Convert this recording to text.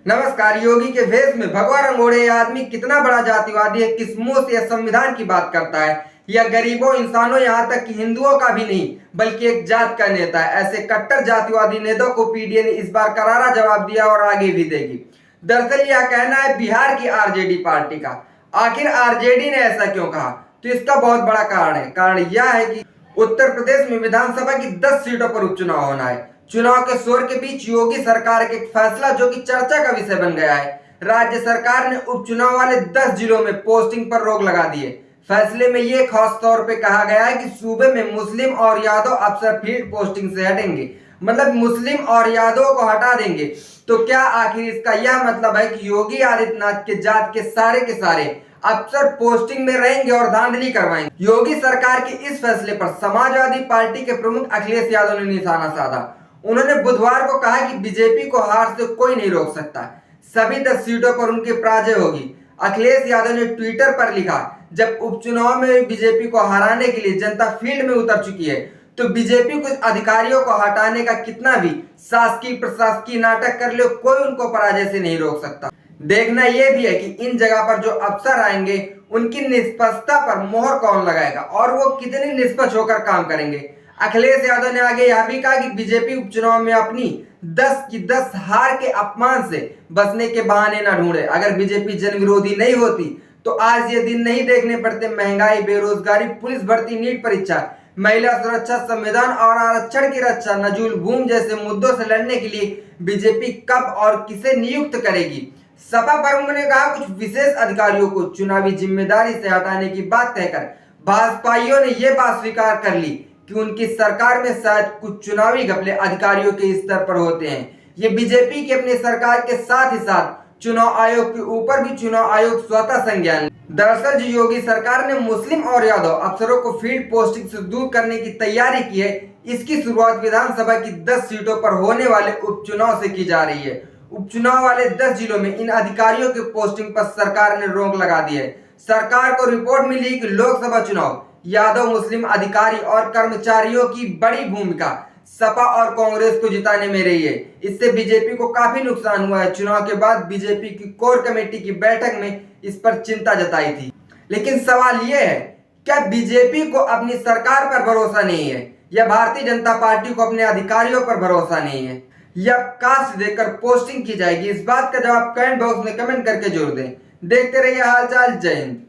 नमस्कार। योगी के भेष में भगवा रंगोड़े ये आदमी कितना बड़ा जातिवादी है, किस मुंह से यह संविधान की बात करता है। यह गरीबों, इंसानों, यहाँ तक कि हिंदुओं का भी नहीं बल्कि एक जात का नेता है। ऐसे कट्टर जातिवादी नेताओं को पीडीए ने इस बार करारा जवाब दिया और आगे भी देगी। दरअसल यह कहना है बिहार की आरजेडी पार्टी का। आखिर आरजेडी ने ऐसा क्यों कहा, तो इसका बहुत बड़ा कारण है। कारण यह है कि उत्तर प्रदेश में विधानसभा की 10 सीटों पर उपचुनाव होना है। चुनाव के शोर के बीच योगी सरकार का एक फैसला जो कि चर्चा का विषय बन गया है। राज्य सरकार ने उपचुनाव वाले 10 जिलों में पोस्टिंग पर रोक लगा दी है। फैसले में यह खास तौर पे कहा गया है कि सूबे में मुस्लिम और यादव अफसर फील्ड पोस्टिंग से हटेंगे, मतलब मुस्लिम और यादव को हटा देंगे। तो क्या आखिर इसका यह मतलब है कि योगी आदित्यनाथ के जात के सारे अफसर पोस्टिंग में रहेंगे और धांधली करवाएंगे? योगी सरकार के इस फैसले पर समाजवादी पार्टी के प्रमुख अखिलेश यादव ने निशाना साधा। उन्होंने बुधवार को कहा कि बीजेपी को हार से कोई नहीं रोक सकता, सभी 10 सीटों पर उनकी पराजय होगी। अखिलेश यादव ने ट्विटर पर लिखा, जब उपचुनाव में बीजेपी को हराने के लिए जनता फील्ड में उतर चुकी है तो बीजेपी कुछ अधिकारियों को हटाने का कितना भी शासकीय प्रशासकीय नाटक कर ले, कोई उनको पराजय से नहीं रोक सकता। देखना यह भी है कि इन जगह पर जो अफसर आएंगे उनकी निष्पक्षता पर मोहर कौन लगाएगा और वो कितने निष्पक्ष होकर काम करेंगे। अखिलेश यादव ने आगे यह भी कहा कि बीजेपी उपचुनाव में अपनी 10 की 10 हार के अपमान से बचने के बहाने न ढूंढे। अगर बीजेपी जन विरोधी नहीं होती तो आज ये दिन नहीं देखने पड़ते। महंगाई, बेरोजगारी, पुलिस भर्ती, नीट परीक्षा, महिला सुरक्षा, संविधान और आरक्षण की रक्षा, नजूल भूमि जैसे मुद्दों से लड़ने के लिए बीजेपी कब और किसे नियुक्त करेगी। सपा प्रमुख ने कहा, कुछ विशेष अधिकारियों को चुनावी जिम्मेदारी से हटाने की बात कहकर भाजपाइयों ने यह बात स्वीकार कर ली कि उनकी सरकार में शायद कुछ चुनावी घपले अधिकारियों के स्तर पर होते हैं। ये बीजेपी की अपनी सरकार के साथ ही साथ चुनाव आयोग के ऊपर भी चुनाव आयोग स्वतः संज्ञान। दरअसल जो योगी सरकार ने मुस्लिम और यादव अफसरों को फील्ड पोस्टिंग से दूर करने की तैयारी की है, इसकी शुरुआत विधानसभा की 10 सीटों पर होने वाले उपचुनाव से की जा रही है। उपचुनाव वाले 10 जिलों में इन अधिकारियों के पोस्टिंग पर सरकार ने रोक लगा दी है। सरकार को रिपोर्ट मिली कि लोकसभा चुनाव यादव मुस्लिम अधिकारी और कर्मचारियों की बड़ी भूमिका सपा और कांग्रेस को जिताने में रही है। इससे बीजेपी को काफी नुकसान हुआ है। चुनाव के बाद बीजेपी की कोर कमेटी की बैठक में इस पर चिंता जताई थी। लेकिन सवाल यह है, क्या बीजेपी को अपनी सरकार पर भरोसा नहीं है या भारतीय जनता पार्टी को अपने अधिकारियों पर भरोसा नहीं है, या कास्ट देकर पोस्टिंग की जाएगी? इस बात का जवाब कमेंट बॉक्स में कमेंट करके जरूर दें। देखते रहिए हालचाल। जय हिंद।